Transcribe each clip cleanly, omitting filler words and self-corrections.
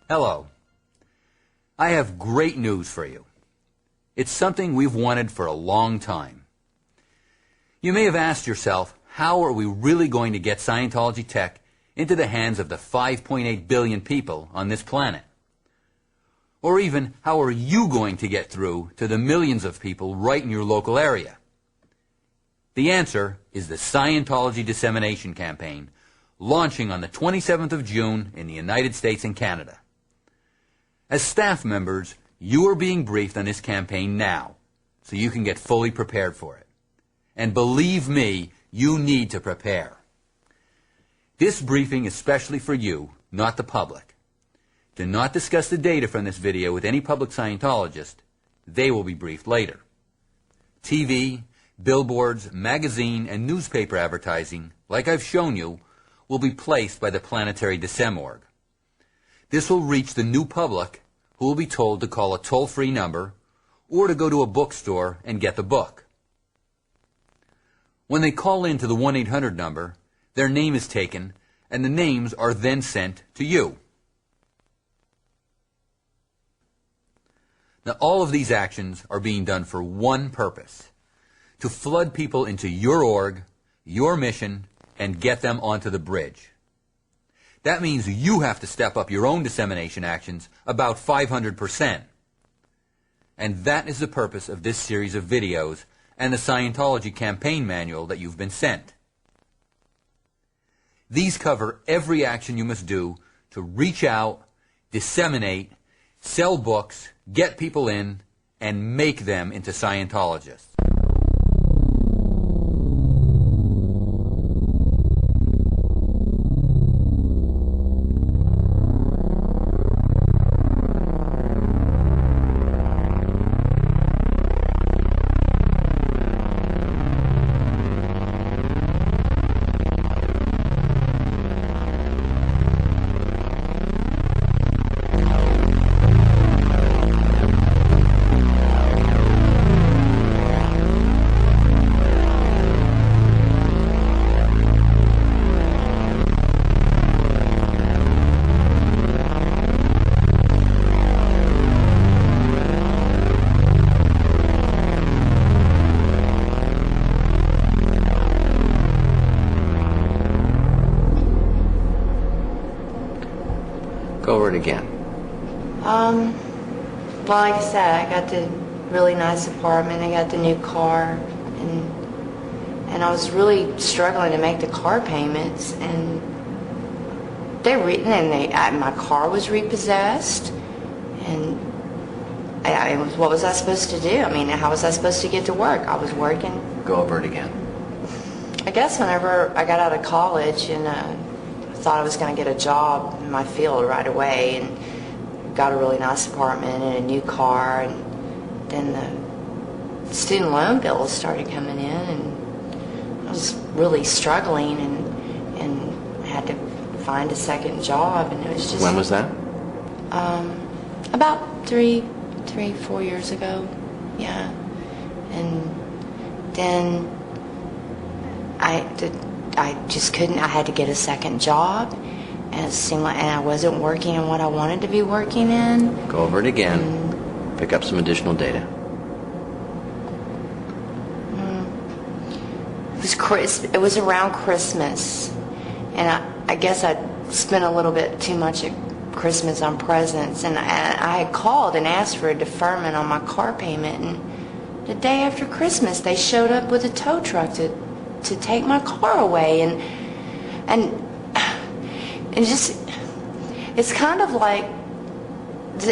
Hello. I have great news for you. It's something we've wanted for a long time. You may have asked yourself, how are we really going to get Scientology tech into the hands of the 5.8 billion people on this planet? Or even, how are you going to get through to the millions of people right in your local area? The answer is the Scientology Dissemination Campaign, launching on the 27th of June in the United States and Canada. As staff members, you are being briefed on this campaign now, so you can get fully prepared for it. And believe me, you need to prepare. This briefing is specially for you, not the public. Do not discuss the data from this video with any public Scientologist. They will be briefed later. TV, billboards, magazine, and newspaper advertising, like I've shown you, will be placed by the Planetary Dissemorg. This will reach the new public, who will be told to call a toll-free number or to go to a bookstore and get the book. When they call in to the 1-800 number, their name is taken and the names are then sent to you. Now, all of these actions are being done for one purpose: to flood people into your org, your mission, and get them onto the bridge. That means you have to step up your own dissemination actions about 500%. And that is the purpose of this series of videos and the Scientology campaign manual that you've been sent. These cover every action you must do to reach out, disseminate, sell books, get people in, and make them into Scientologists. Go over it again. Well, like I said, I got the really nice apartment, I got the new car, and I was really struggling to make the car payments, and my car was repossessed, and what was I supposed to do? I mean, how was I supposed to get to work? I was working. Go over it again. I guess whenever I got out of college and thought I was going to get a job in my field right away, and got a really nice apartment and a new car, and then the student loan bills started coming in, and I was really struggling, and had to find a second job, and it was just... When was that? About 4 years ago, yeah. And then I just couldn't. I had to get a second job, and it seemed like, and I wasn't working in what I wanted to be working in. Go over it again. Pick up some additional data. It was around Christmas, and I guess I spent a little bit too much at Christmas on presents, and I had called and asked for a deferment on my car payment, and the day after Christmas they showed up with a tow truck to take my car away, and just, it's kind of like,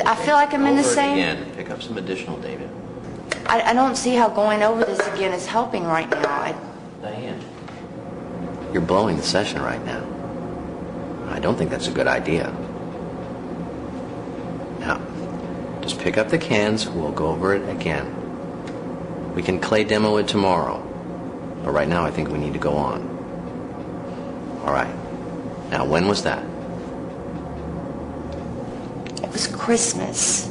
I feel like I'm in the same... Again, pick up some additional data. I don't see how going over this again is helping right now. Diane, you're blowing the session right now. I don't think that's a good idea. Now, just pick up the cans, we'll go over it again. We can clay demo it tomorrow, but right now I think we need to go on. All right. Now, when was that? It was Christmas.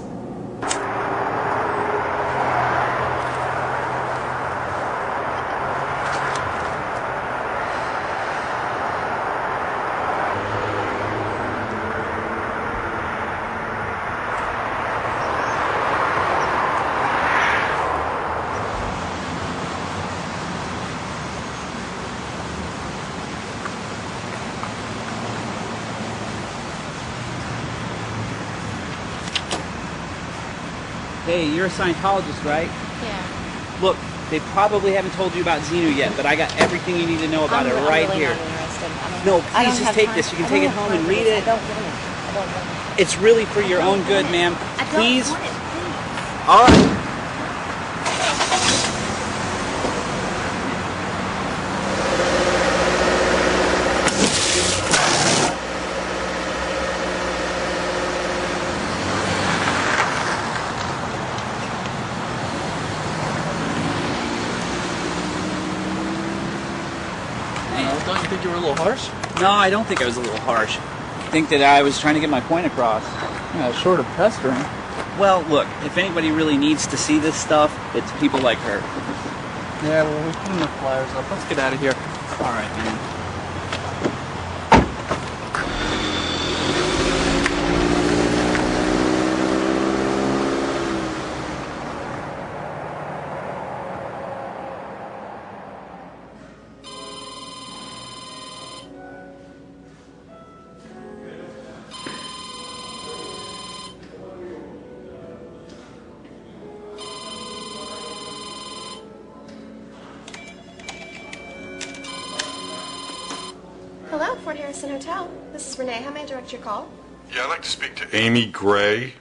Hey, you're a Scientologist, right? Yeah. Look, they probably haven't told you about Xenu yet, but I got everything you need to know about it right I'm really here. not interested. No, I please don't just have take time. this. You can I take don't it have home time and for read this. it. I don't want it. I don't want it. It's really for your own good, ma'am. I don't Please. want it, please. All right. Don't you think you were a little harsh? No, I don't think I was a little harsh. I think that I was trying to get my point across. Yeah, short of pestering. Well, look, if anybody really needs to see this stuff, it's people like her. Yeah, well, we put enough flyers up. Let's get out of here. All right, man. Hello, Fort Harrison Hotel. This is Renee. How may I direct your call? Yeah, I'd like to speak to Amy Gray.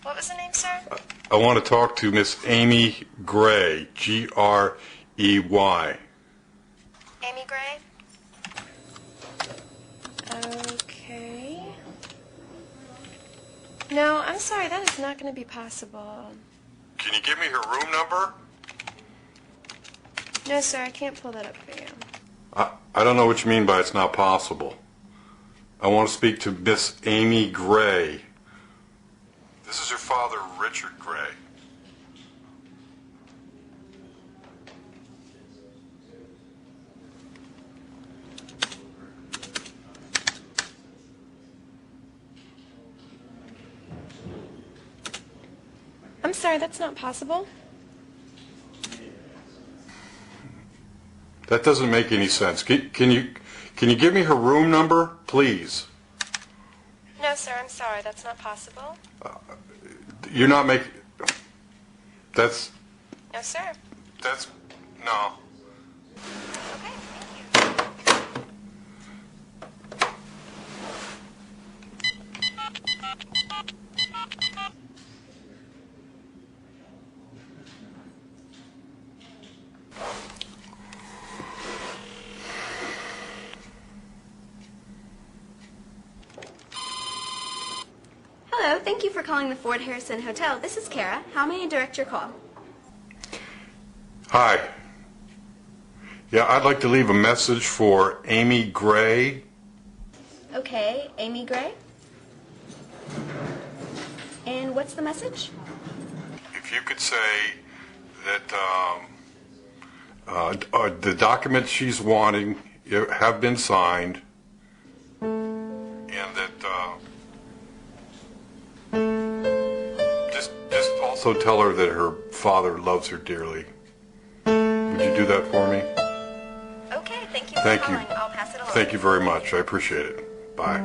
What was the name, sir? I want to talk to Miss Amy Gray, Grey. Amy Gray? Okay. No, I'm sorry. That is not going to be possible. Can you give me her room number? No, sir. I can't pull that up for you. I don't know what you mean by it's not possible. I want to speak to Miss Amy Gray. This is her father, Richard Gray. I'm sorry. That's not possible. That doesn't make any sense. Can you give me her room number, please? No, sir. I'm sorry. That's not possible. You're not making... That's... No, sir. That's... No. Okay. Thank you. Hello, thank you for calling the Fort Harrison Hotel. This is Kara. How may I direct your call? Hi. Yeah, I'd like to leave a message for Amy Gray. Okay, Amy Gray. And what's the message? If you could say that the documents she's wanting have been signed, and that just also tell her that her father loves her dearly. Would you do that for me? Okay, thank you for Thank you. calling. I'll pass it along. Thank you very much. I appreciate it. Bye.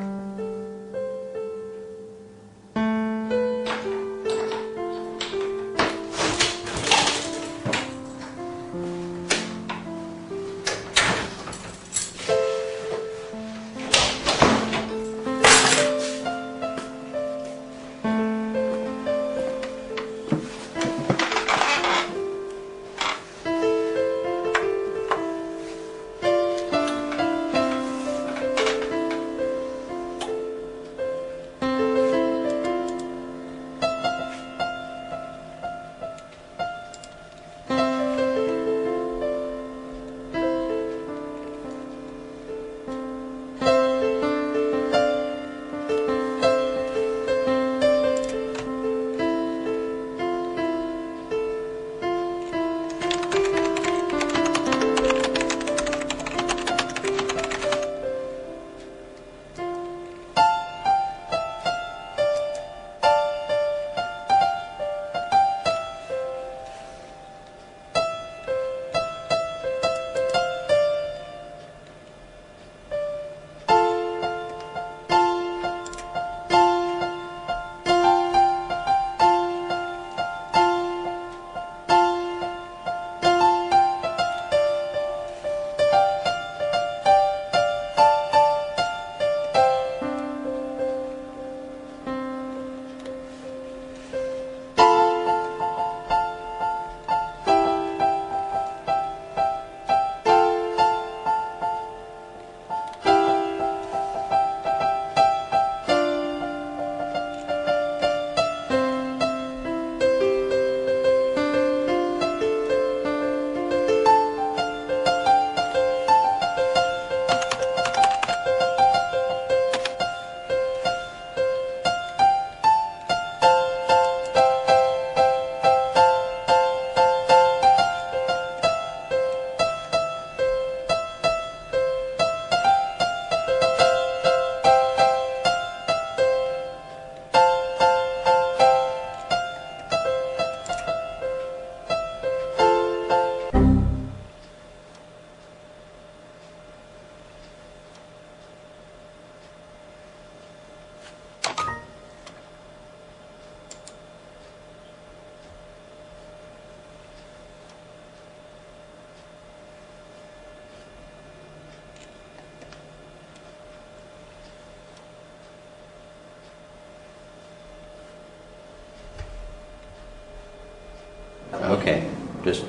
Okay, just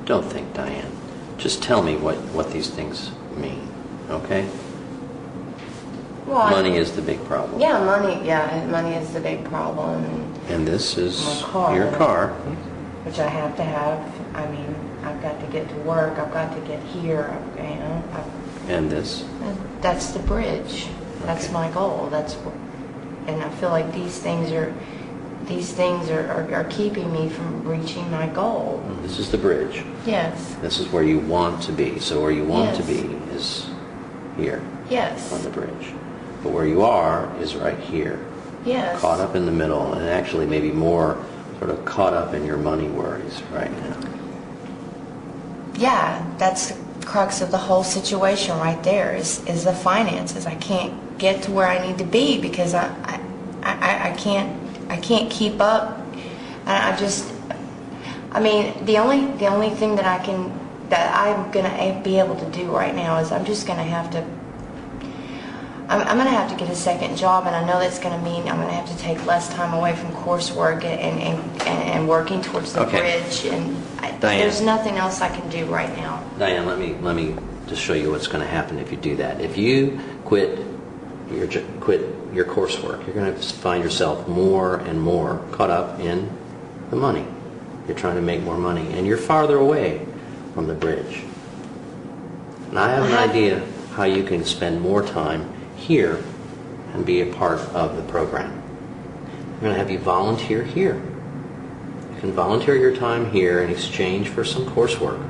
don't think, Diane. Just tell me what these things mean, okay? Well, money is the big problem. Yeah, money is the big problem. And this is My your car. Which I have to have. I mean, I've got to get to work. I've got to get here. And this? That's the bridge. That's Okay. my goal. And I feel like these things are keeping me from reaching my goal. This is the bridge. Yes. This is where you want to be. So where you want to Yes. be is here Yes. on the bridge. But where you are is right here. Yes. Caught up in the middle, and actually maybe more sort of caught up in your money worries right now. Yeah, that's the crux of the whole situation right there is the finances. I can't get to where I need to be because I can't keep up. I mean, the only thing that I'm gonna be able to do right now is I'm gonna have to get a second job, and I know that's gonna mean I'm gonna have to take less time away from coursework and working towards the bridge. And Diane. there's nothing else I can do right now. Diane, let me just show you what's going to happen if you do that. If you quit your coursework, you're going to find yourself more and more caught up in the money. You're trying to make more money, and you're farther away from the bridge. And I have an idea how you can spend more time here and be a part of the program. I'm going to have you volunteer here. You can volunteer your time here in exchange for some coursework.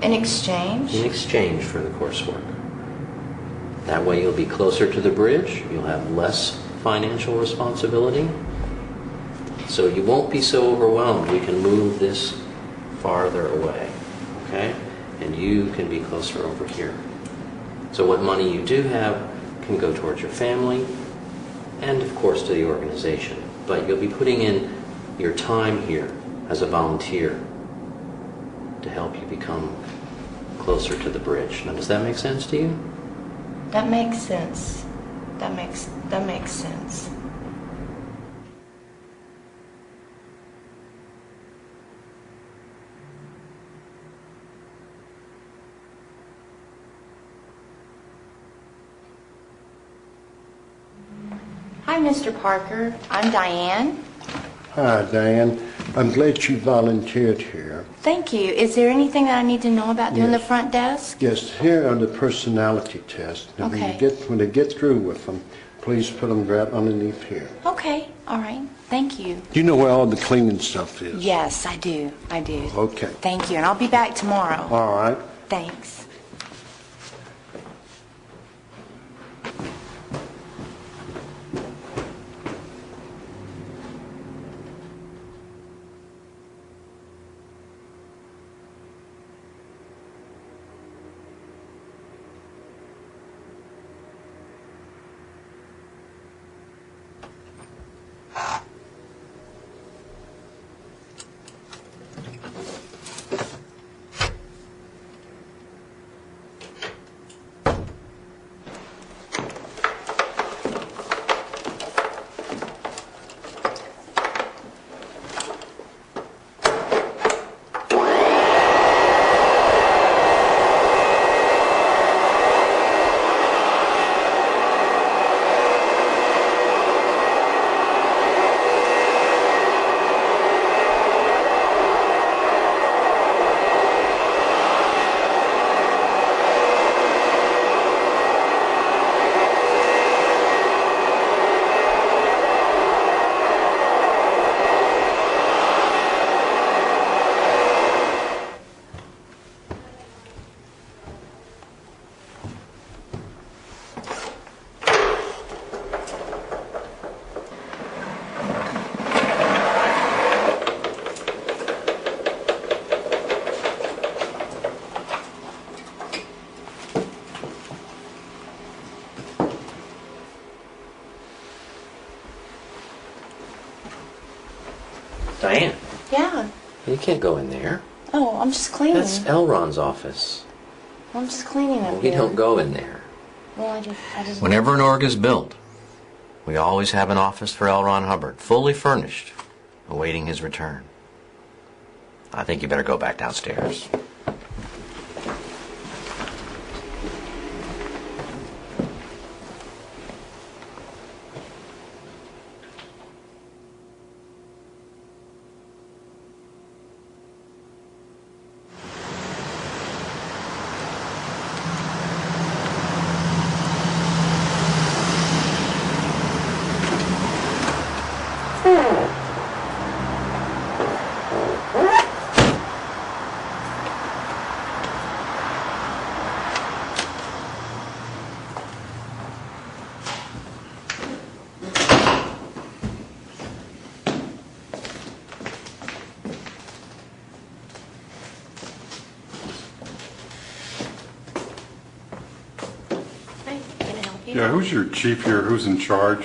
In exchange? In exchange for the coursework. That way you'll be closer to the bridge, you'll have less financial responsibility, so you won't be so overwhelmed. We can move this farther away, okay? And you can be closer over here. So what money you do have can go towards your family and, of course, to the organization. But you'll be putting in your time here as a volunteer to help you become closer to the bridge. Now, does that make sense to you? That makes sense. That makes sense. Hi, Mr. Parker. I'm Diane. Hi, Diane. I'm glad you volunteered here. Thank you. Is there anything that I need to know about doing the front desk? Yes, here are the personality tests. Now, Okay. when they get through with them, please put them right underneath here. Okay. All right. Thank you. You know where all the cleaning stuff is? Yes, I do. I do. Okay. Thank you. And I'll be back tomorrow. All right. Thanks. Diane, Yeah. you can't go in there. Oh, I'm just cleaning. That's Elron's office. I'm just cleaning up We here. don't go in there. Well, I just. Whenever an org is built, we always have an office for L. Ron Hubbard, fully furnished, awaiting his return. I think you better go back downstairs. Yeah, who's your chief here? Who's in charge?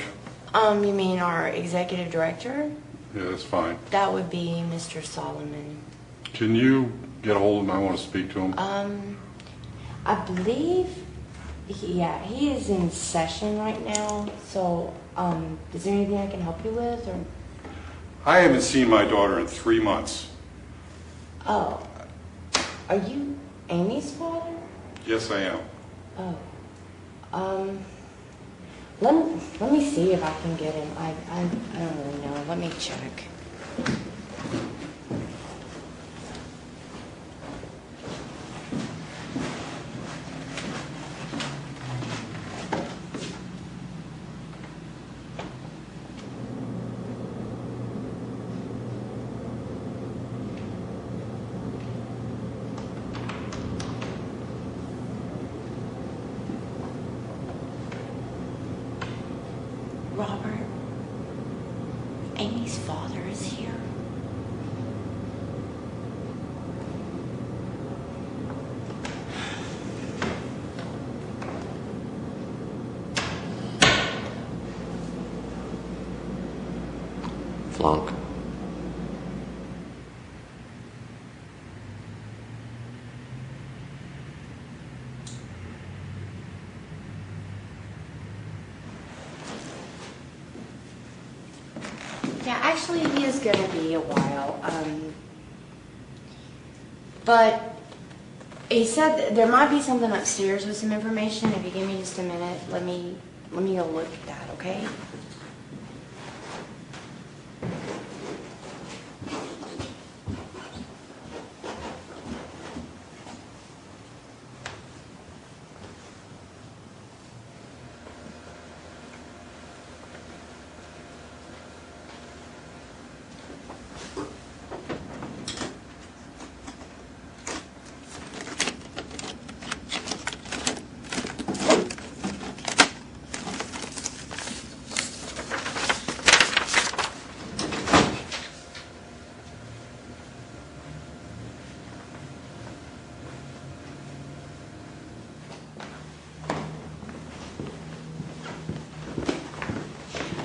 You mean our executive director? Yeah, that's fine. That would be Mr. Solomon. Can you get a hold of him? I want to speak to him. I believe, he is in session right now. So, is there anything I can help you with, or? I haven't seen my daughter in 3 months. Oh, are you Amy's father? Yes, I am. Oh, let me see if I can get him. I don't really know. Let me check. Robert, Amy's father is here. Flunk. Yeah, actually, he is going to be a while. But he said that there might be something upstairs with some information. If you give me just a minute, let me go look at that, okay?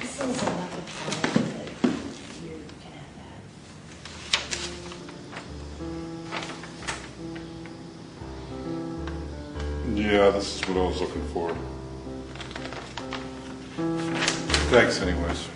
This is a lucky card, but you can have that. Yeah, this is what I was looking for. Thanks, anyways.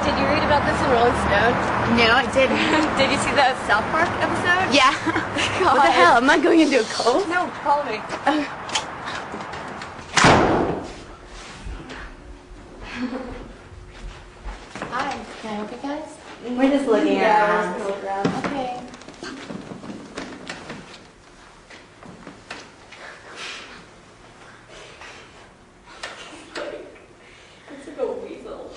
did you read about this in Rolling Stone? No, I didn't. Did you see the South Park episode? Yeah. What the hell? Am I going into a cult? No, follow me. Hi, can I help you guys? We're just looking around. Okay. It's like a weasel.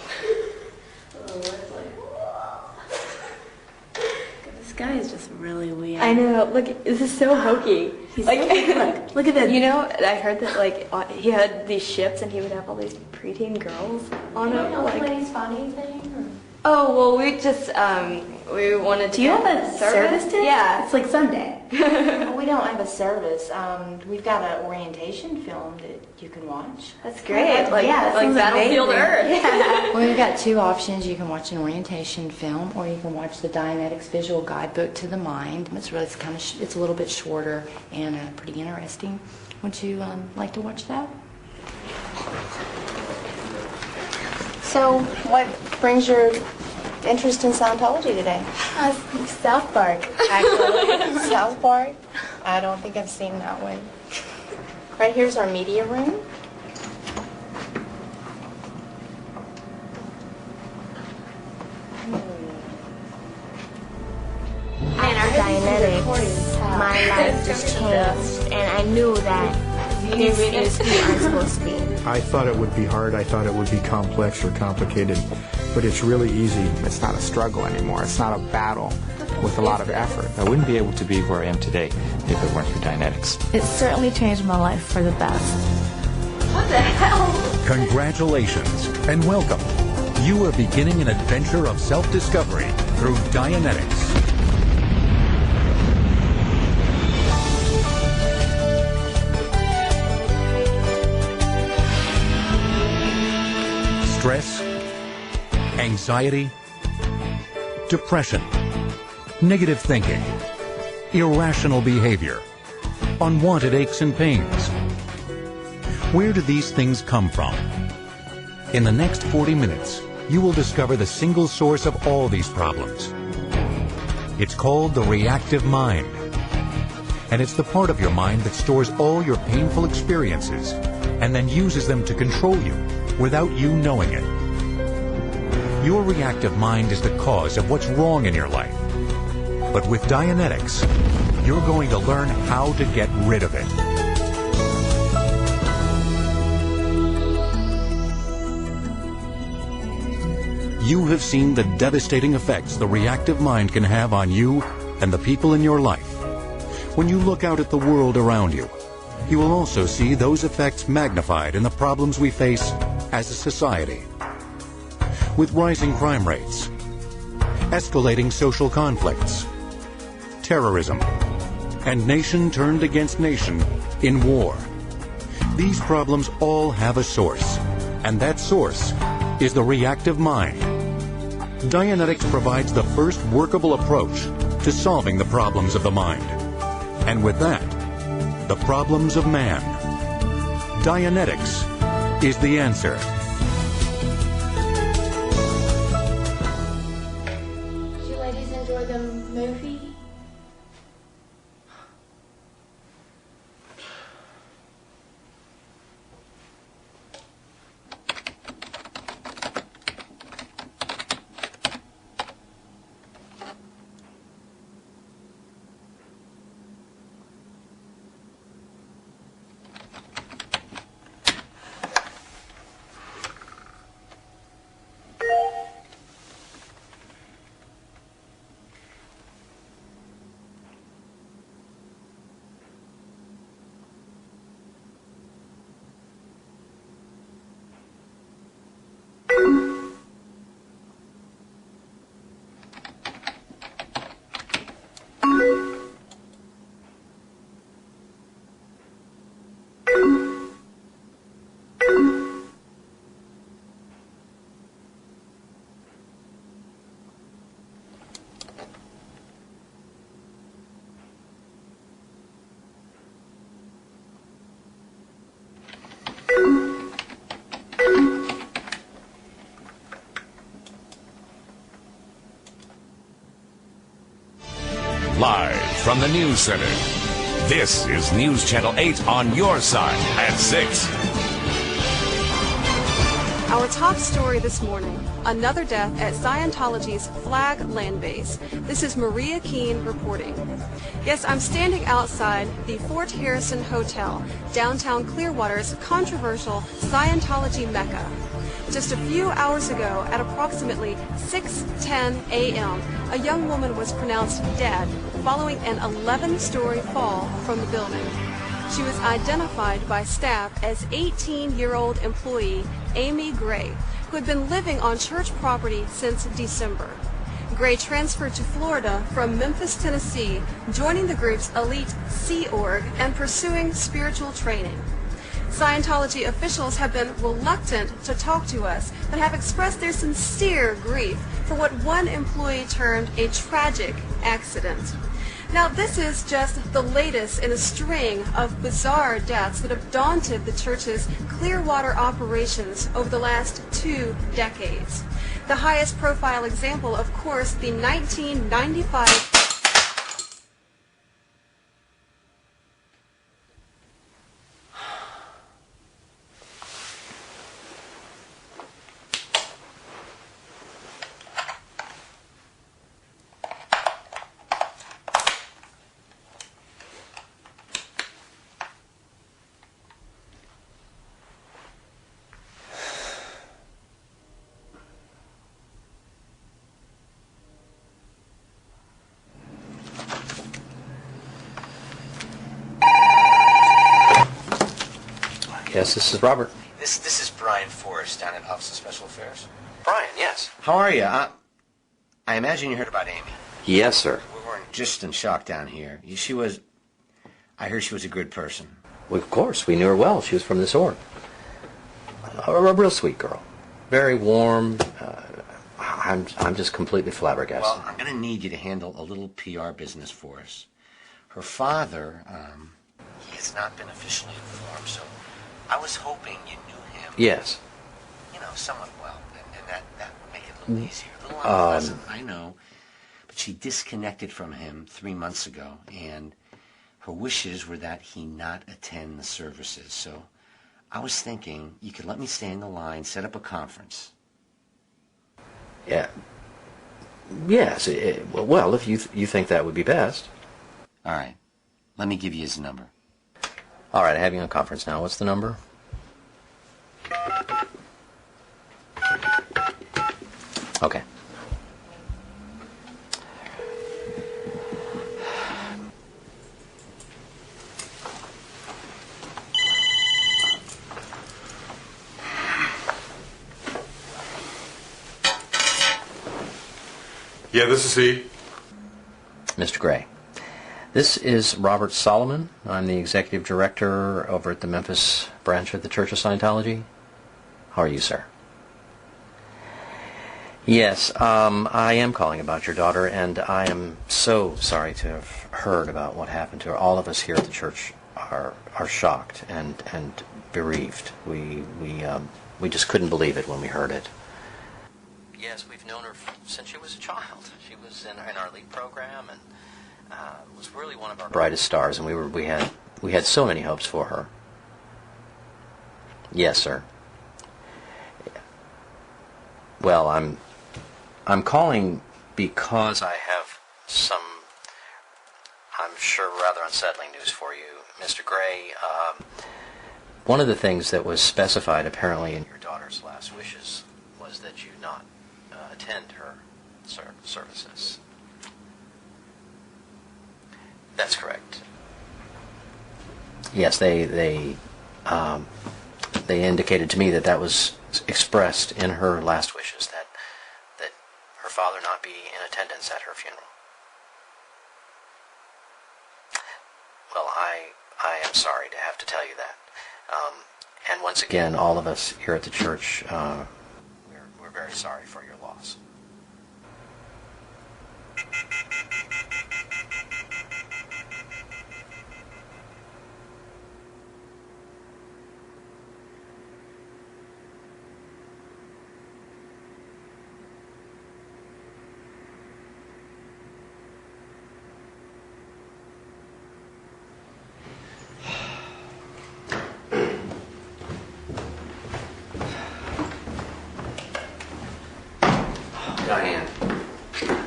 This guy is just really weird. I know. Look, this is so hokey. He's like, look at this. You know, I heard that like he had these ships and he would have all these preteen girls on him. Like, funny thing? oh well, we just we wanted to. Do you have a service today? Yeah, it's like Sunday. Well, we don't have a service. We've got an orientation film that you can watch. That's great. Like, yeah, like Battlefield Earth. Yeah. Well, we've got two options. You can watch an orientation film, or you can watch the Dianetics Visual Guidebook to the Mind. It's really it's a little bit shorter and pretty interesting. Would you like to watch that? So, what brings your interest in Scientology today? South Park. Actually, South Park? I don't think I've seen that one. Right here's our media room. And our Dianetics, my life just changed, and I knew that this is who I'm supposed to be. I thought it would be hard, I thought it would be complex or complicated, but it's really easy. It's not a struggle anymore, it's not a battle with a lot of effort. I wouldn't be able to be where I am today if it weren't for Dianetics. It certainly changed my life for the best. What the hell? Congratulations and welcome. You are beginning an adventure of self-discovery through Dianetics. Stress, anxiety, depression, negative thinking, irrational behavior, unwanted aches and pains. Where do these things come from? In the next 40 minutes, you will discover the single source of all these problems. It's called the reactive mind. And it's the part of your mind that stores all your painful experiences and then uses them to control you without you knowing it. Your reactive mind is the cause of what's wrong in your life. But with Dianetics, you're going to learn how to get rid of it. You have seen the devastating effects the reactive mind can have on you and the people in your life. When you look out at the world around you, you will also see those effects magnified in the problems we face as a society. With rising crime rates, escalating social conflicts, terrorism, and nation turned against nation in war. These problems all have a source, and that source is the reactive mind. Dianetics provides the first workable approach to solving the problems of the mind. And with that, the problems of man. Dianetics is the answer. Did you ladies enjoy the movie? Live from the News Center, this is News Channel 8 on your side at 6. Our top story this morning, another death at Scientology's Flag land base. This is Maria Keene reporting. Yes, I'm standing outside the Fort Harrison Hotel, downtown Clearwater's controversial Scientology Mecca. Just a few hours ago, at approximately 6:10 a.m., a young woman was pronounced dead following an 11-story fall from the building. She was identified by staff as 18-year-old employee Amy Gray, who had been living on church property since December. Gray transferred to Florida from Memphis, Tennessee, joining the group's elite Sea Org and pursuing spiritual training. Scientology officials have been reluctant to talk to us, but have expressed their sincere grief for what one employee termed a tragic accident. Now, this is just the latest in a string of bizarre deaths that have daunted the church's Clearwater operations over the last 2 decades. The highest profile example, of course, the 1995... Yes, this is Robert. This is Brian Forrest down at Office of Special Affairs. Brian, yes. How are you? I imagine you heard about Amy. Yes, sir. We were just in shock down here. I heard she was a good person. Well, of course, we knew her well. She was from this org. A real sweet girl. Very warm. I'm just completely flabbergasted. Well, I'm going to need you to handle a little PR business for us. Her father, he has not been officially informed, so I was hoping you knew him. Yes. You know, somewhat well, and that would make it a little easier. A little unpleasant, I know. But she disconnected from him 3 months ago, and her wishes were that he not attend the services. So I was thinking you could let me stay in the line, set up a conference. Yeah. Yes. Well, if you think that would be best. All right. Let me give you his number. All right, I have you on conference now. What's the number? Okay. Yeah, this is he. Mr. Gray. This is Robert Solomon. I'm the executive director over at the Memphis branch of the Church of Scientology. How are you, sir? Yes, I am calling about your daughter, and I am so sorry to have heard about what happened to her. All of us here at the church are shocked and bereaved. We just couldn't believe it when we heard it. Yes, we've known her since she was a child. She was in our lead program and was really one of our brightest stars, and we had so many hopes for her. Yes, sir. Well, I'm calling because I have some, I'm sure, rather unsettling news for you, Mr. Gray. One of the things that was specified apparently in your daughter's last wishes was that you not attend her services. That's correct. Yes, they indicated to me that was expressed in her last wishes, that her father not be in attendance at her funeral. Well, I am sorry to have to tell you that. And once again, all of us here at the church, we're very sorry for your loss. Diane.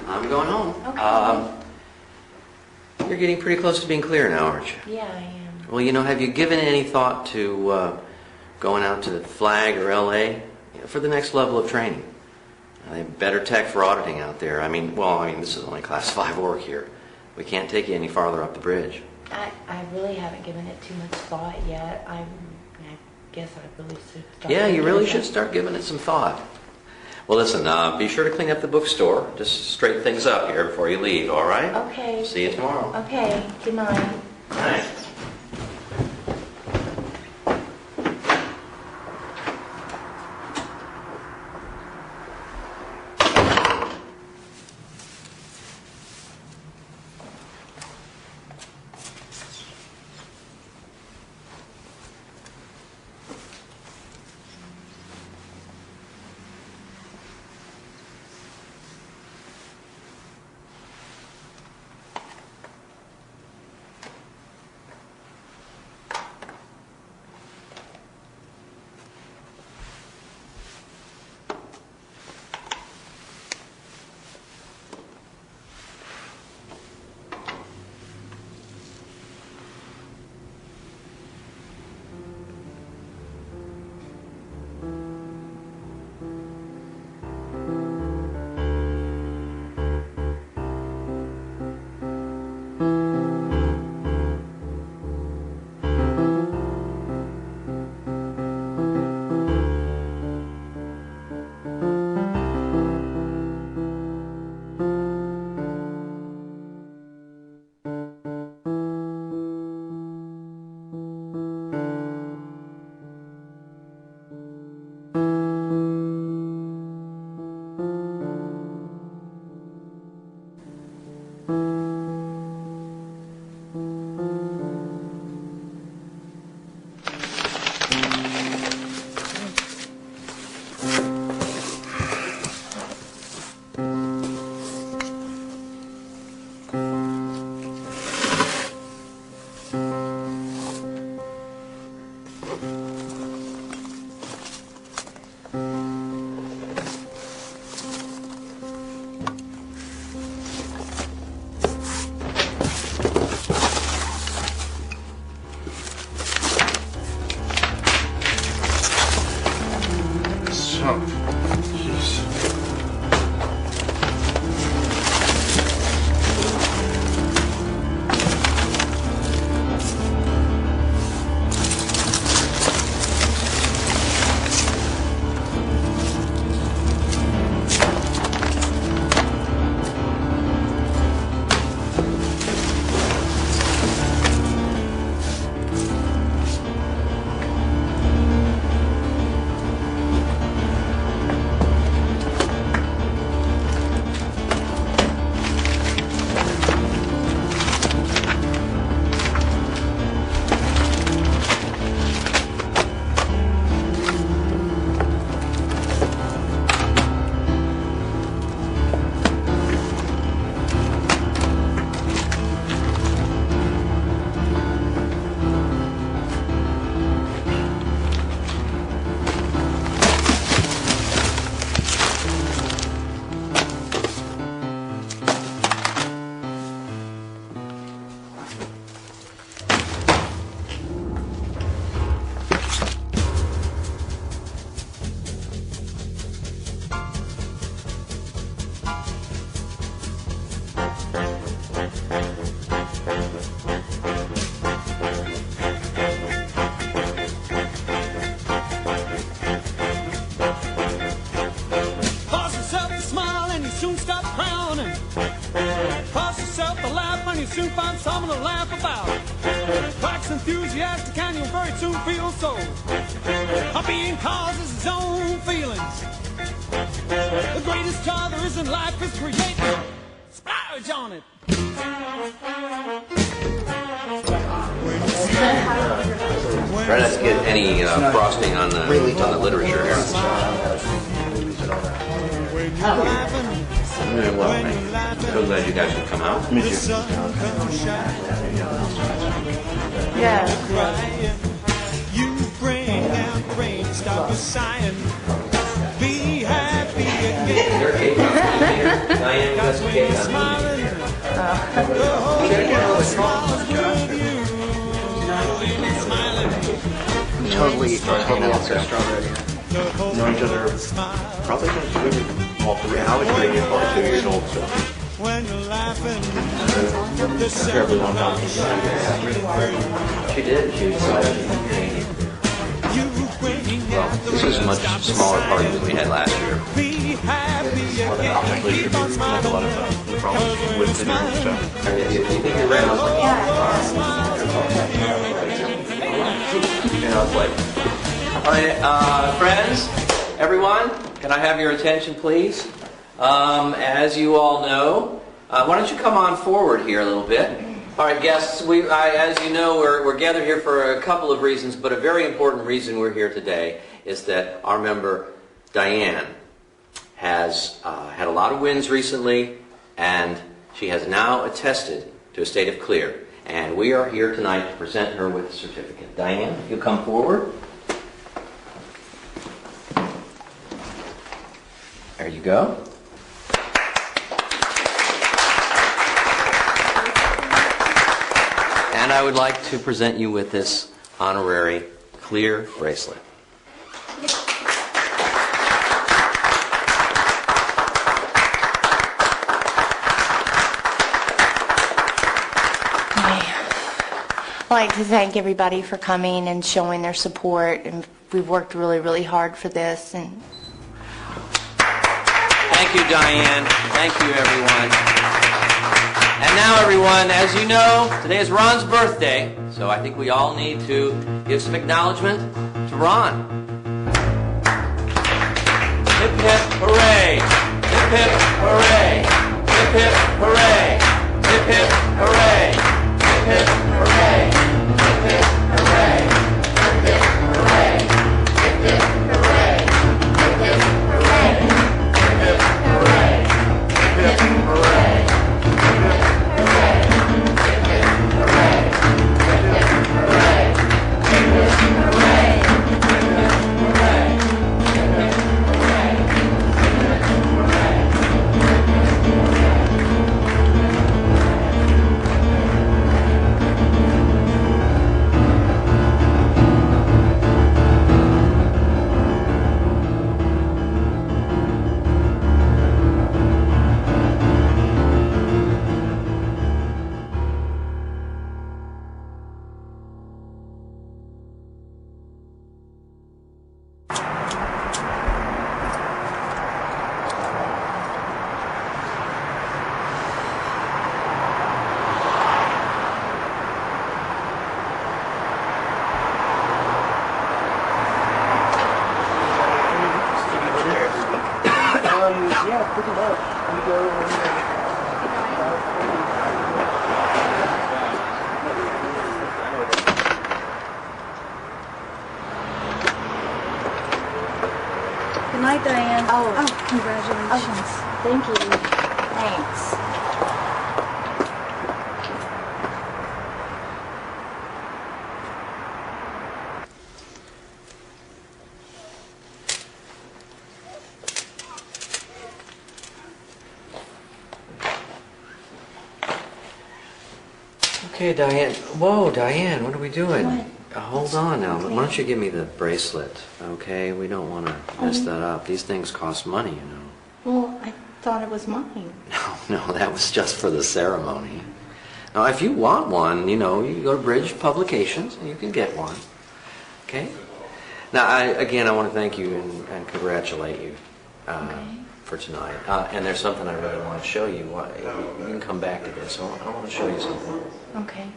I'm going home. Okay. You're getting pretty close to being clear now, aren't you? Yeah, I am. Well, you know, have you given any thought to going out to the Flag or LA for the next level of training? They have better tech for auditing out there. I mean, this is only Class 5 work here. We can't take you any farther up the bridge. I really haven't given it too much thought yet. I guess I really should start. Yeah, you really should start giving it some thought. Well, listen, be sure to clean up the bookstore. Just straighten things up here before you leave, all right? Okay. See you tomorrow. Okay. Good night. Good night. soon find someone to laugh about. Wax enthusiastic and you'll very soon feel so. A being causes his own feelings. The greatest joy there is in life is creating. Splurge on it. Try not to get any frosting on the literature here. I'm doing well, man. So glad you guys could come out. Me too. Yeah. You bring down the rain, stop your sighing. Be happy again. That's okay. Totally strawberry. Know each other probably all three. I was pretty good, probably 2 years old, so. Terribly long time. She did. She was well, this is a much smaller party than we had last year. Actually, should be like a lot of problems with the new stuff. You think you're ready? Yeah. All right, friends, everyone, can I have your attention, please? As you all know, why don't you come on forward here a little bit? All right, guests, as you know, we're gathered here for a couple of reasons, but a very important reason we're here today is that our member, Diane, has had a lot of wins recently, and she has now attested to a state of clear. And we are here tonight to present her with a certificate. Diane, if you'll come forward. There you go. And I would like to present you with this honorary clear bracelet. I'd like to thank everybody for coming and showing their support, and we've worked really, really hard for this. And thank you, Diane. Thank you, everyone. And now, everyone, as you know, today is Ron's birthday, so I think we all need to give some acknowledgement to Ron. Hip, hip, hooray! Hip, hip, hooray! Hip, hip, hooray! Hip, hip, hooray! Hip, hip, hooray! Hip, hip, hooray! Hip, hip, hooray! Hip, hip, hooray! Hip, hip, hooray! Hip, hip, hooray! Hip, hip, hooray! Good night, Diane. Oh, congratulations. Thank you. thanks. Okay, Diane. Whoa, Diane, what are we doing? What? Hold on now. Okay. Why don't you give me the bracelet, okay? We don't want to mess that up. These things cost money, you know. Well, I thought it was mine. No, that was just for the ceremony. Now, if you want one, you know, you can go to Bridge Publications and you can get one. Okay? Now, I want to thank you and congratulate you for tonight. And there's something I really want to show you. You can come back to this. I want to show you something. Okay.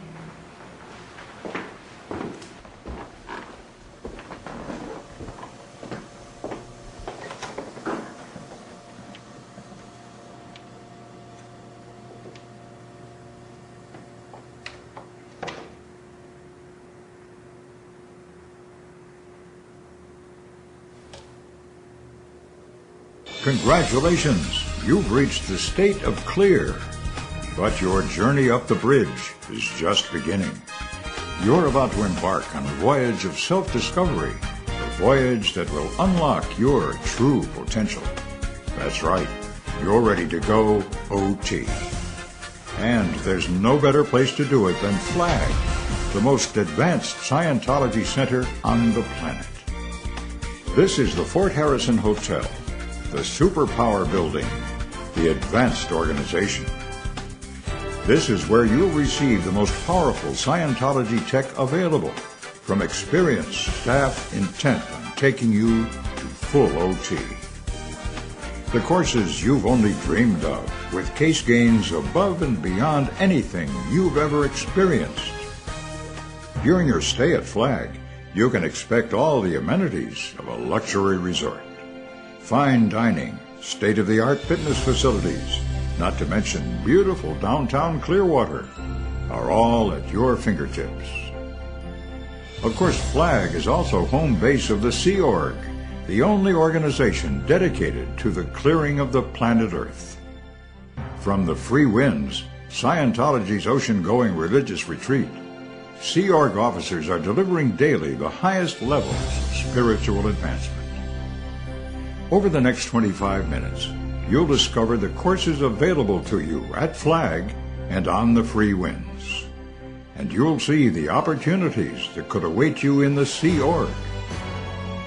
Congratulations, you've reached the state of clear. But your journey up the bridge is just beginning. You're about to embark on a voyage of self-discovery, a voyage that will unlock your true potential. That's right, you're ready to go OT. And there's no better place to do it than Flag, the most advanced Scientology center on the planet. This is the Fort Harrison Hotel, the Superpower Building, the advanced organization. This is where you'll receive the most powerful Scientology tech available, from experienced staff intent on taking you to full OT. The courses you've only dreamed of, with case gains above and beyond anything you've ever experienced. During your stay at Flag, you can expect all the amenities of a luxury resort. Fine dining, state-of-the-art fitness facilities, not to mention beautiful downtown Clearwater, are all at your fingertips. Of course, Flag is also home base of the Sea Org, the only organization dedicated to the clearing of the planet Earth. From the Free Winds, Scientology's ocean-going religious retreat, Sea Org officers are delivering daily the highest levels of spiritual advancement. Over the next 25 minutes, you'll discover the courses available to you at Flag and on the Free Winds. And you'll see the opportunities that could await you in the Sea Org.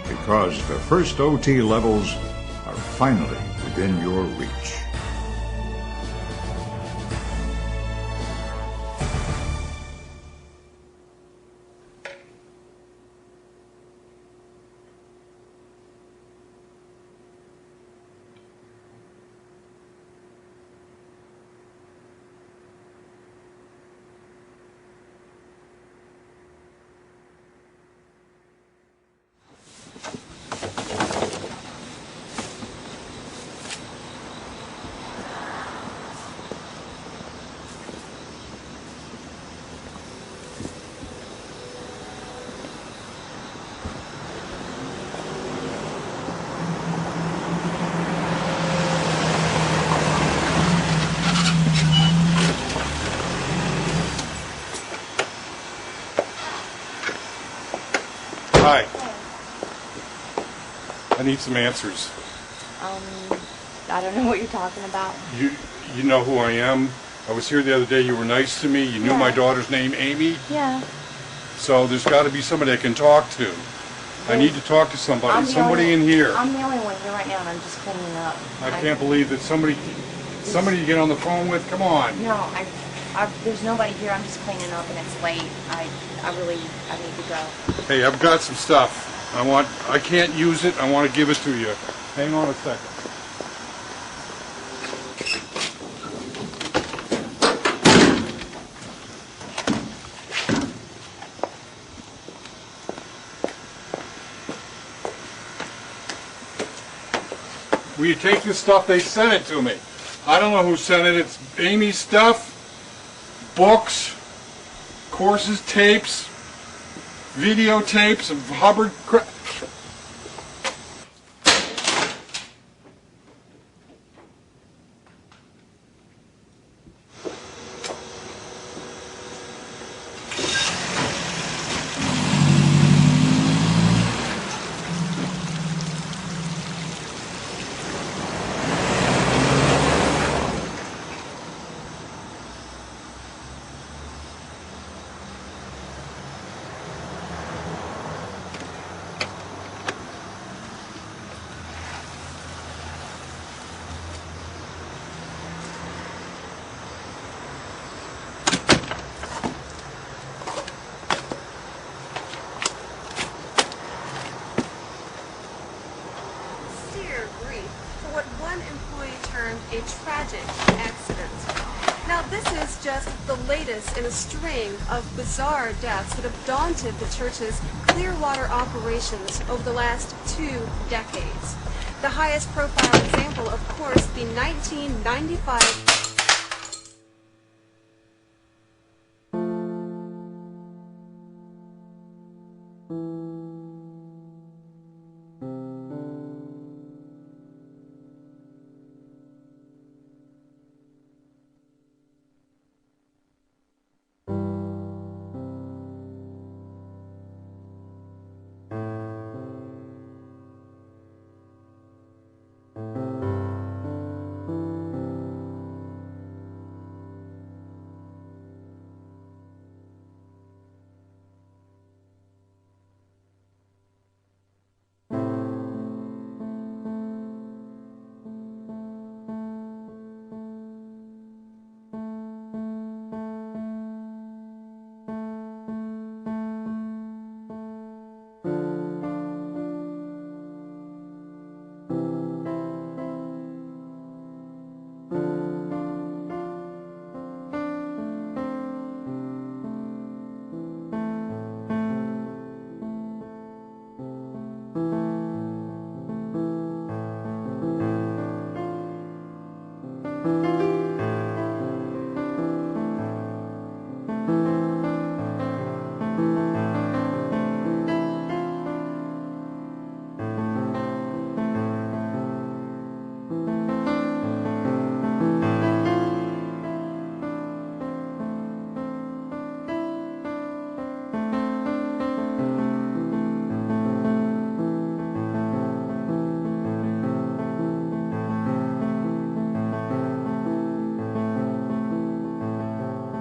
Because the first OT levels are finally within your reach. Hi. I need some answers. I don't know what you're talking about. You know who I am. I was here the other day. You were nice to me. You knew my daughter's name, Amy. Yeah. So there's got to be somebody I can talk to. I need to talk to somebody. Somebody in here. I'm the only one here right now, and I'm just cleaning up. I can't believe that somebody to get on the phone with. Come on. No, there's nobody here. I'm just cleaning up, and it's late. I need to go. Hey, I've got some stuff. I can't use it. I want to give it to you. Hang on a second. Will you take this stuff? They sent it to me. I don't know who sent it. It's Amy's stuff, books, courses, tapes, videotapes of Hubbard. A tragic accident. Now, this is just the latest in a string of bizarre deaths that have daunted the church's Clearwater operations over the last 2 decades. The highest profile example, of course, the 1995...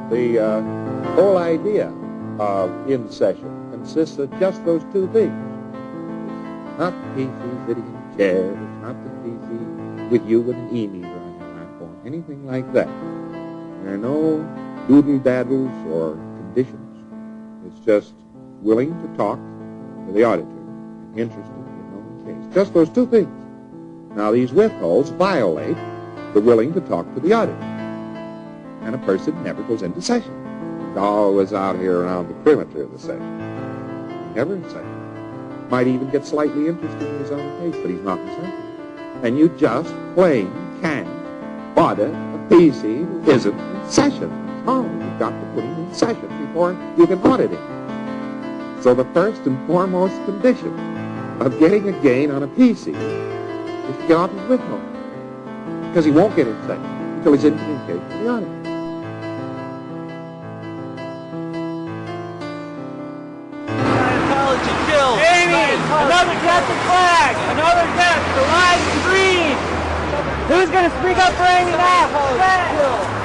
The whole idea of In Session consists of just those two things. It's not the PC sitting in a chair. It's not the PC with you with an e-meter on your lap or anything like that. There are no doodle-daddles or conditions. It's just willing to talk to the auditor, interested in no case. Just those two things. Now, these withholds violate the willing to talk to the auditor. And a person never goes into session. He's always out here around the perimeter of the session. Never in session. Might even get slightly interested in his own case, but he's not in session. And you just plain can't audit a PC who isn't in session. Oh, you've got to put him in session before you can audit him. So the first and foremost condition of getting a gain on a PC is to get off his withhold. Because he won't get in session until he's in communication with the auditor. Another Captain Flag! Another death! The lies is green! Who's gonna speak up for Amy now?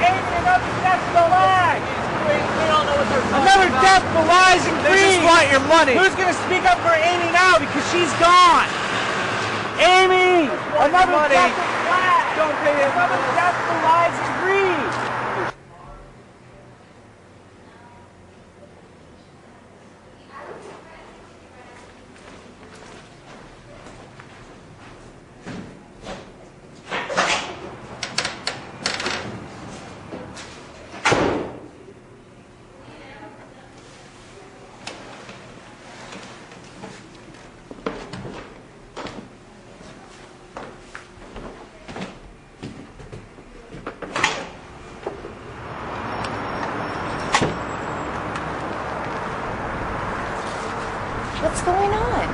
Amy, another death for the lag! Another death for lies and green! They just want your money! Who's gonna speak up for Amy now because she's gone? Amy! Another death for flag! Don't pay it! Another death for lies and green! What's going on?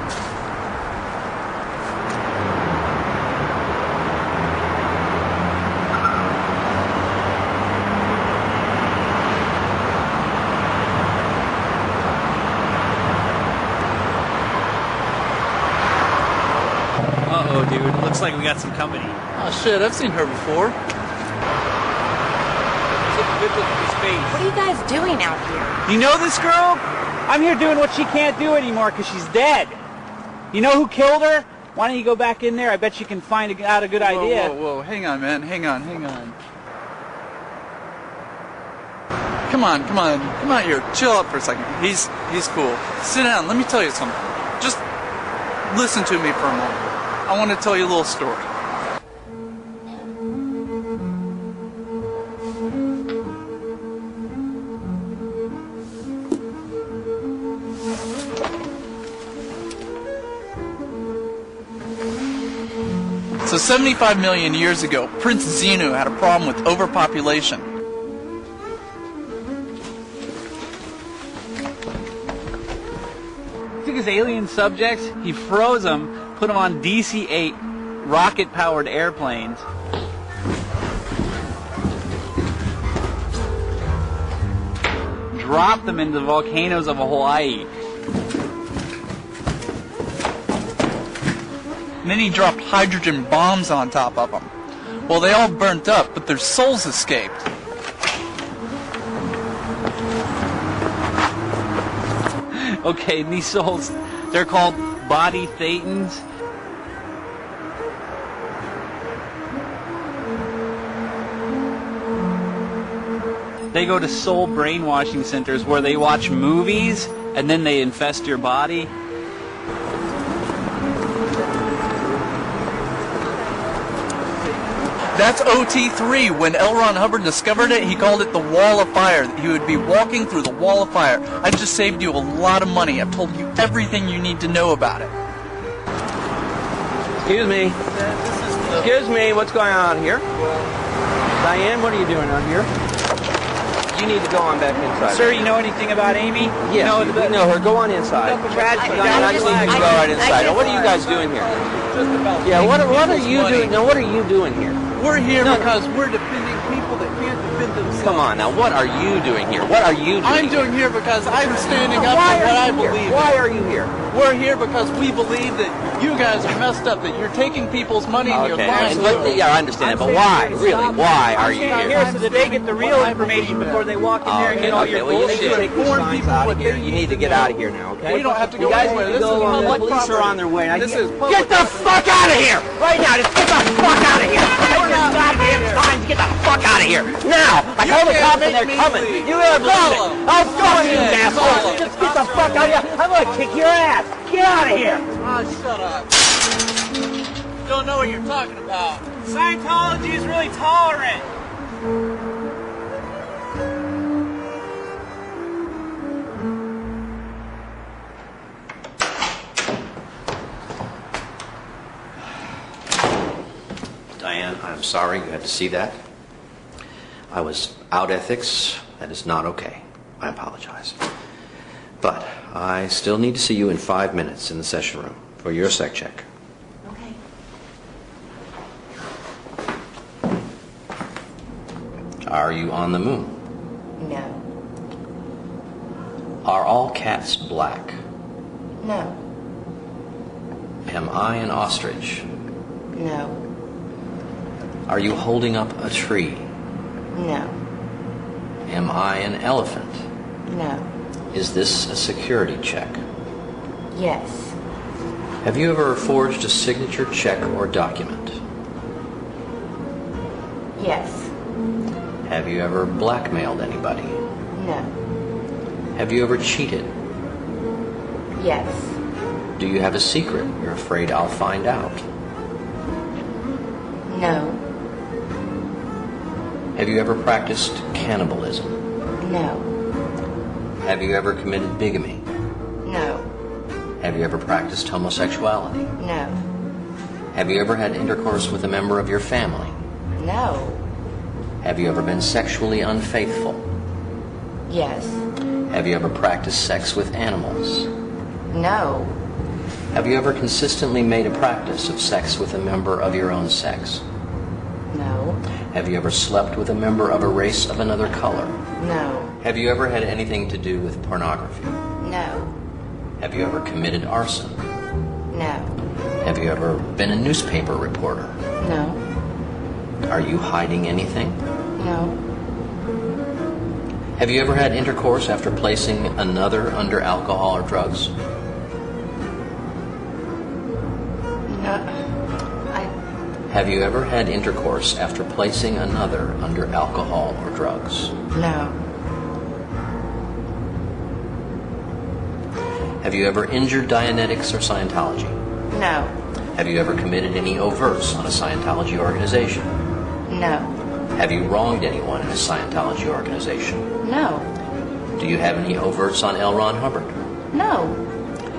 Uh-oh, dude. Looks like we got some company. Oh, shit. I've seen her before. What are you guys doing out here? You know this girl? I'm here doing what she can't do anymore because she's dead. You know who killed her? Why don't you go back in there? I bet you can find out a good idea. Whoa. Hang on, man. Hang on. Come on here. Chill out for a second. He's cool. Sit down. Let me tell you something. Just listen to me for a moment. I want to tell you a little story. So 75 million years ago, Prince Xenu had a problem with overpopulation. He took his alien subjects, he froze them, put them on DC-8 rocket-powered airplanes. Dropped them into the volcanoes of Hawaii. And then he dropped hydrogen bombs on top of them. Well, they all burnt up, but their souls escaped. Okay, these souls, they're called body thetans. They go to soul brainwashing centers where they watch movies and then they infest your body. That's OT3. When L. Ron Hubbard discovered it, he called it the Wall of Fire. He would be walking through the Wall of Fire. I've just saved you a lot of money. I've told you everything you need to know about it. Excuse me. Excuse me, what's going on here? Diane, what are you doing out here? You need to go on back inside. Sir, you know anything about Amy? Yes, we know her. Go on inside. Tragedy. Diane, I just need you to go right inside. Now, what are you guys doing here? Yeah, what are you doing? Now, what are you doing here? We're here because we're defending people that can't defend themselves. Come on, now, what are you doing here? What are you doing? I'm doing here because I'm standing up for what I believe in. Why are you here? We're here because we believe that you guys are messed up, that you're taking people's money and your lives. Yeah, I understand, but why? Really, why are you here? So that they get the real information before they walk in there and get all your bullshit. You need to get out of here now, okay? We don't have to go anywhere. This is public police property. are on their way. This is Get the fuck out of here! Right now, just get the fuck out of here! Take your goddamn time to get the fuck out of here! Now! I told the cops and they're coming! You never believe it! I'll go you asshole! Just get the fuck out of here! I'm gonna kick your ass! Get out of here! Oh, shut up. You don't know what you're talking about. Scientology is really tolerant. Diane, I'm sorry you had to see that. I was out ethics. That is not okay. I apologize. But I still need to see you in 5 minutes in the session room for your sec check. Okay. Are you on the moon? No. Are all cats black? No. Am I an ostrich? No. Are you holding up a tree? No. Am I an elephant? No. Is this a security check? Yes. Have you ever forged a signature check or document? Yes. Have you ever blackmailed anybody? No. Have you ever cheated? Yes. Do you have a secret you're afraid I'll find out? No. Have you ever practiced cannibalism? No. Have you ever committed bigamy? No. Have you ever practiced homosexuality? No. Have you ever had intercourse with a member of your family? No. Have you ever been sexually unfaithful? Yes. Have you ever practiced sex with animals? No. Have you ever consistently made a practice of sex with a member of your own sex? No. Have you ever slept with a member of a race of another color? No. Have you ever had anything to do with pornography? No. Have you ever committed arson? No. Have you ever been a newspaper reporter? No. Are you hiding anything? No. Have you ever had intercourse after placing another under alcohol or drugs? No. Have you ever had intercourse after placing another under alcohol or drugs? No. Have you ever injured Dianetics or Scientology? No. Have you ever committed any overts on a Scientology organization? No. Have you wronged anyone in a Scientology organization? No. Do you have any overts on L. Ron Hubbard? No.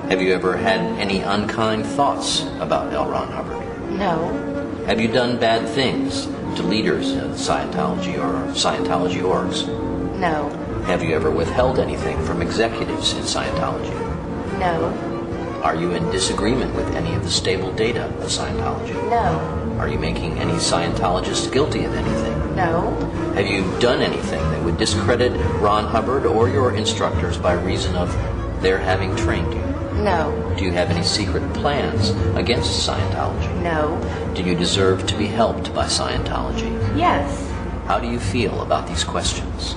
Have you ever had any unkind thoughts about L. Ron Hubbard? No. Have you done bad things to leaders of Scientology or Scientology orgs? No. Have you ever withheld anything from executives in Scientology? No. Are you in disagreement with any of the stable data of Scientology? No. Are you making any Scientologists guilty of anything? No. Have you done anything that would discredit Ron Hubbard or your instructors by reason of their having trained you? No. Do you have any secret plans against Scientology? No. Do you deserve to be helped by Scientology? Yes. How do you feel about these questions?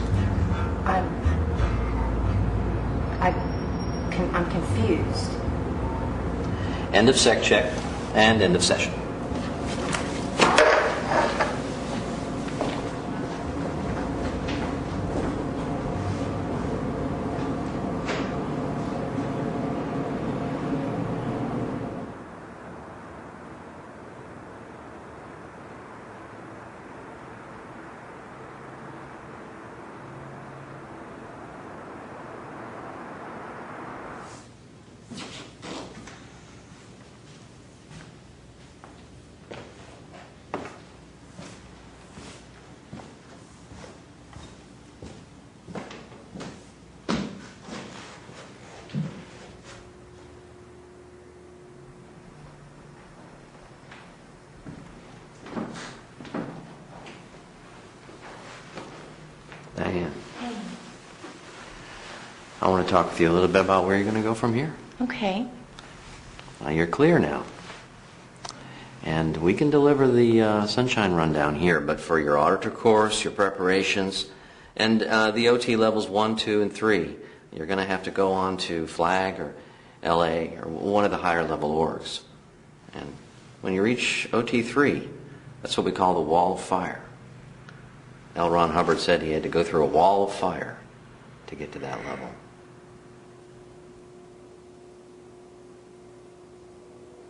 I'm confused. End of sec check and end of session. hand. I want to talk with you a little bit about where you're going to go from here. Okay. You're clear now. And we can deliver the sunshine rundown here, but for your auditor course, your preparations, and the OT levels 1, 2, and 3, you're going to have to go on to FLAG or LA or one of the higher level orgs. And when you reach OT 3, that's what we call the wall of fire. L. Ron Hubbard said he had to go through a wall of fire to get to that level.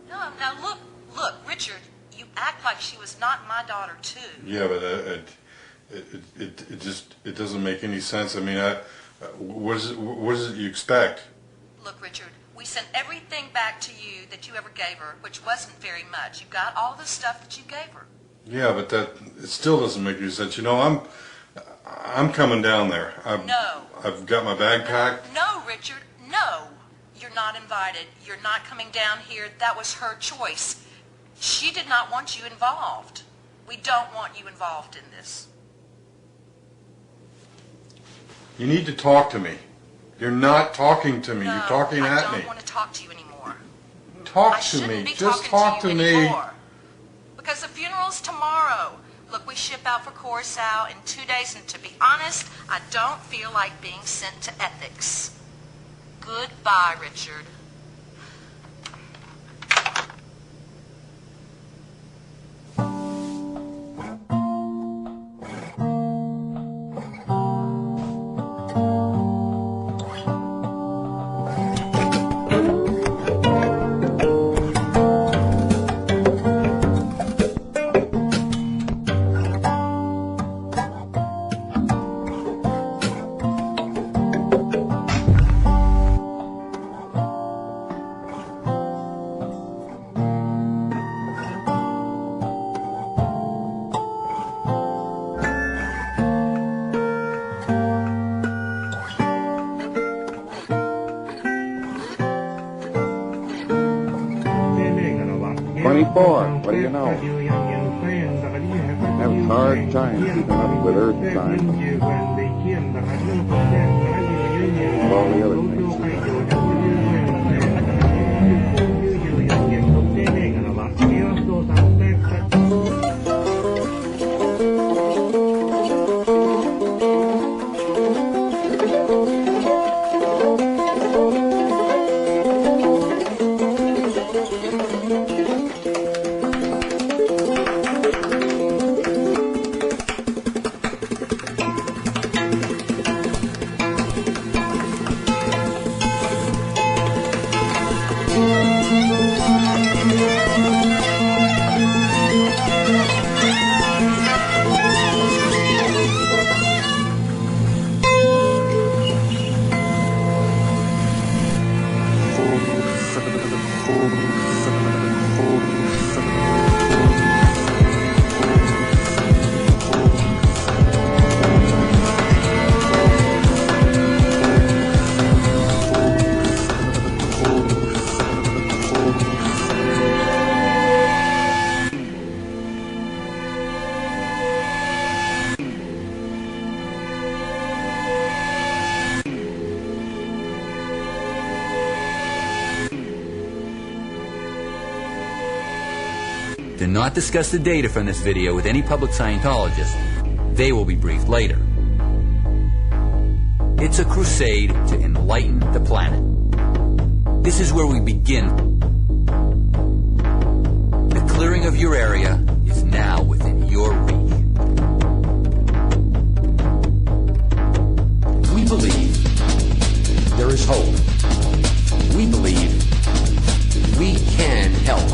No, now look, Richard, you act like she was not my daughter too. Yeah, but it doesn't make any sense. I mean, what is it you expect? Look, Richard, we sent everything back to you that you ever gave her, which wasn't very much. You got all the stuff that you gave her. Yeah, but it still doesn't make any sense. You know, I'm coming down there. No. I've got my bag packed. No, Richard, no. You're not invited. You're not coming down here. That was her choice. She did not want you involved. We don't want you involved in this. You need to talk to me. You're not talking to me. No, You're talking at me. I don't want to talk to you anymore. Talk to me. Just talk to me. Anymore. Because the funeral's tomorrow. Look, we ship out for Curacao in 2 days, and to be honest, I don't feel like being sent to ethics. Goodbye, Richard. What do you know? Have a hard time keeping up with Earth time. All the other things. Do not discuss the data from this video with any public Scientologist. They will be briefed later. It's a crusade to enlighten the planet. This is where we begin. The clearing of your area is now within your reach. We believe there is hope. We believe we can help.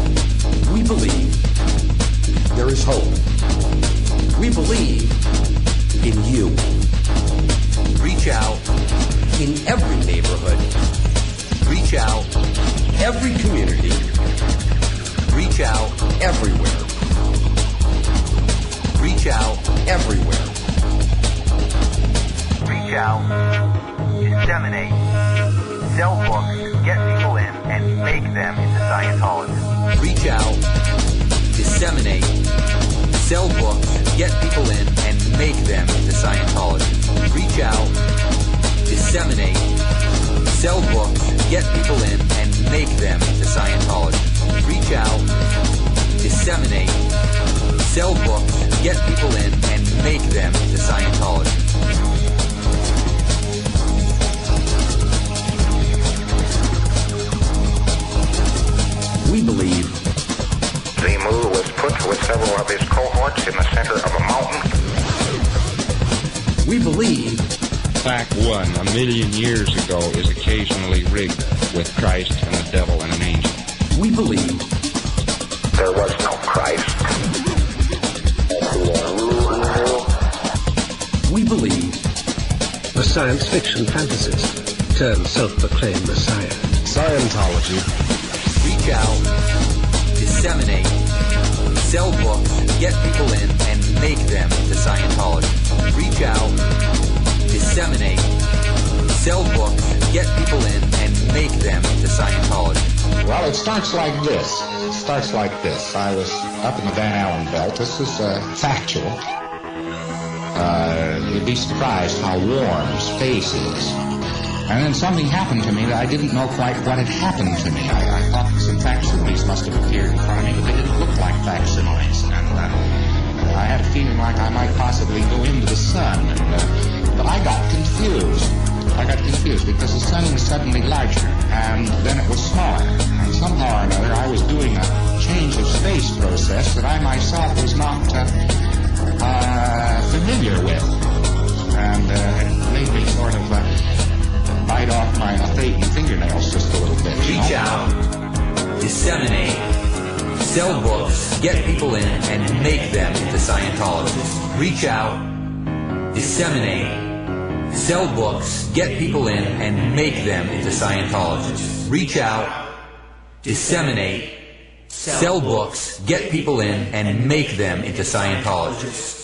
We believe there is hope. We believe in you. Reach out in every neighborhood. Reach out every community. Reach out everywhere. Reach out everywhere. Reach out, disseminate, sell books, get people in, and make them into Scientologists. Reach out, disseminate, sell books, get people in, and make them into Scientologists. Reach out, disseminate, sell books, get people in, and make them into Scientology. Reach out, disseminate, sell books, get people in, and make them into Scientology. We believe Zimu was put with several of his cohorts in the center of a mountain. We believe Fact 1, 1,000,000 years ago, is occasionally rigged with Christ and the devil and an angel. We believe there was no Christ. We believe a science fiction fantasist turned self-proclaimed messiah. Scientology. Reach out, disseminate, sell books, get people in, and make them into Scientology. Reach out, disseminate, sell books, get people in, and make them into Scientology. Well, it starts like this. I was up in the Van Allen belt. This is factual. You'd be surprised how warm space is. And then something happened to me that I didn't know quite what had happened to me. I thought some facsimiles must have appeared in front of me, but they didn't look like facsimiles. And I had a feeling like I might possibly go into the sun. But I got confused. Because the sun was suddenly larger, and then it was smaller. And somehow or another, I was doing a change of space process that I myself was not familiar with. And it made me sort of bite off my Thetan fingernails just a little bit. Reach out, disseminate, sell books, get people in, and make them into Scientologists. Reach out, disseminate, sell books, get people in, and make them into Scientologists. Reach out, disseminate, sell books, get people in, and make them into Scientologists.